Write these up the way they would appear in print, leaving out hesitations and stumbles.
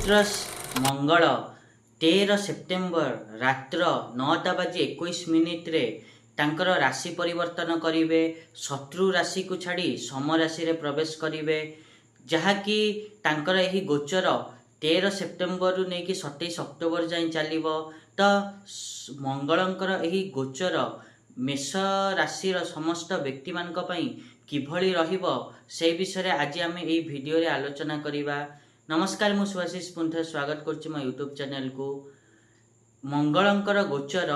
ପବିତ୍ର ମଙ୍ଗଳ 13 ସେପ୍ଟେମ୍ବର ରାତ୍ର 9:21 ତାଙ୍କର ରାଶି ପରିବର୍ତ୍ତନ କରିବେ। ଶତ୍ରୁ ରାଶିକୁ ଛାଡ଼ି ସମ ରାଶିରେ ପ୍ରବେଶ କରିବେ, ଯାହାକି ତାଙ୍କର ଏହି ଗୋଚର 13 ସେପ୍ଟେମ୍ବରରୁ ନେଇକି 27 ଅକ୍ଟୋବର ଯାଏଁ ଚାଲିବ। ତ ମଙ୍ଗଳଙ୍କର ଏହି ଗୋଚର ମେଷ ରାଶିର ସମସ୍ତ ବ୍ୟକ୍ତିମାନଙ୍କ ପାଇଁ କିଭଳି ରହିବ ସେହି ବିଷୟରେ ଆଜି ଆମେ ଏହି ଭିଡ଼ିଓରେ ଆଲୋଚନା କରିବା। नमस्कार, मु सुभाषिष पुनः स्वागत करुच्ची मो यूट्यूब चैनल को। मंगलंकर गोचर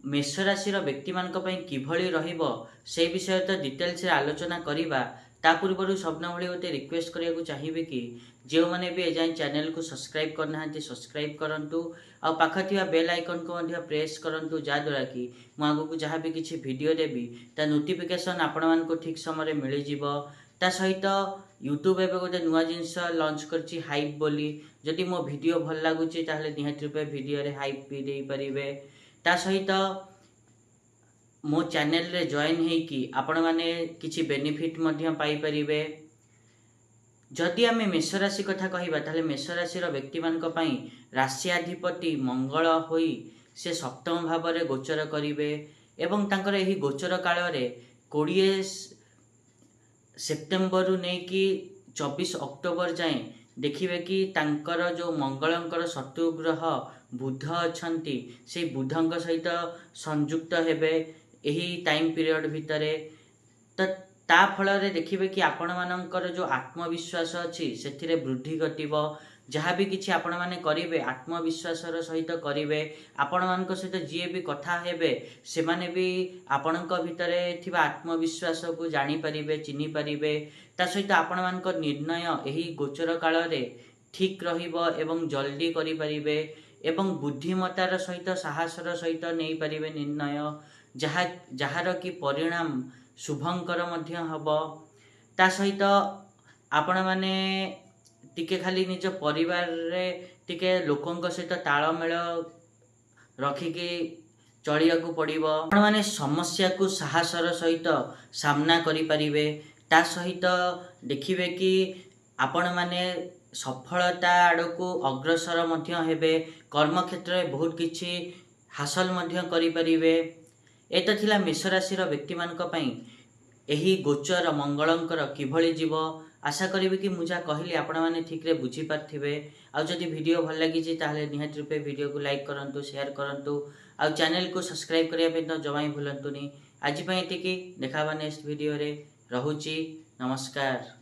मेष राशि व्यक्ति मान किभली रहिबो से विषय तो डिटेल्स आलोचना करिबा। ता पूर्व सबन भली गोटे रिक्वेस्ट करिया को चाहिए कि जो मैंने भी एजाएं चैनल को सब्सक्राइब करना सब्सक्राइब करंतु आ पाख थिबा बेल आइकन को मध्य प्रेस करंतु, जाद्वारा कि मु आगु जहाँ भी किसी वीडियो देबी ता नोटिफिकेशन आपण मान को ठीक समय मिल जिवो। ता सहित यूट्यूब एवं गोटे नुआ जिनस लॉन्च करछि हाइप बोली। जदि मो वीडियो भल लागुछि ताहले निहाती रूपे वीडियो रे हाइप भी दे परिबे। ता सहित मो चैनल रे जॉइन हे कि आपण माने किछि बेनिफिट मध्य पाई परिबे। जदि आमे मेष राशि कथा कहिबा ताहले मेष राशि व्यक्ति मानक पई राशियाधिपति मंगल होई से सप्तम भाव रे गोचर करिवे एवं तांकर एही गोचर काल रे 20 सेप्टेम्बर रु नेकी 24 अक्टोबर जाए देखिए कि तांकर जो मंगलंकर शत्रु ग्रह बुध अछंती से बुधंक सहित संयुक्त हेबे एही टाइम पीरियड भितरे। तो ता फल रे देखिए कि आपण मानकर जो आत्मविश्वास अच्छी से वृद्धि घटिबो। जहाँ भी किछि आपण माने करिवे आत्मविश्वास सहित करिवे। आपण मानक सहित जी भी कथा हेबे से माने भी आपणक भितरे थिबा आत्मविश्वास को जानी परिबे, चिन्ही परिबे। ता सहित आपण मानक निर्णय एही गोचर काल रे ठीक रहिबो एवं जल्दी करि परिबे एवं बुद्धिमतार सहित साहसर सहित नहीं परिबे निर्णय, जहार कि परिणाम शुभंकर मध्य हबो। ता सहित आपण माने टिके खाली निज परिवार रे टिके लोकंक सहित तालमेल रखिकी चलिया को पड़िबो। आपण माने समस्या को साहसर सहित सामना करि परिबे। ता सहित देखिबे कि आपण माने सफलता आड़को अग्रसर मध्य हेबे। कर्म क्षेत्र में बहुत किछि हासिल मध्य करि परिबे। एत थिला मेष राशि व्यक्ति मानक पई एही गोचर मंगलंकर किभली जीव। आशा करी कि मुझा कहली आपण माने ठीक रे बुझी पारथिबे। आ जदि वीडियो भल लागी ताहले निहाती रूपे वीडियो को लाइक करंतु, शेयर करंतु आ चैनल को सब्सक्राइब करिया पे तो जमा ही भूलंतुनी। आज पई एतिकी, देखाबा नेक्स्ट वीडियो रे। रहुची, नमस्कार।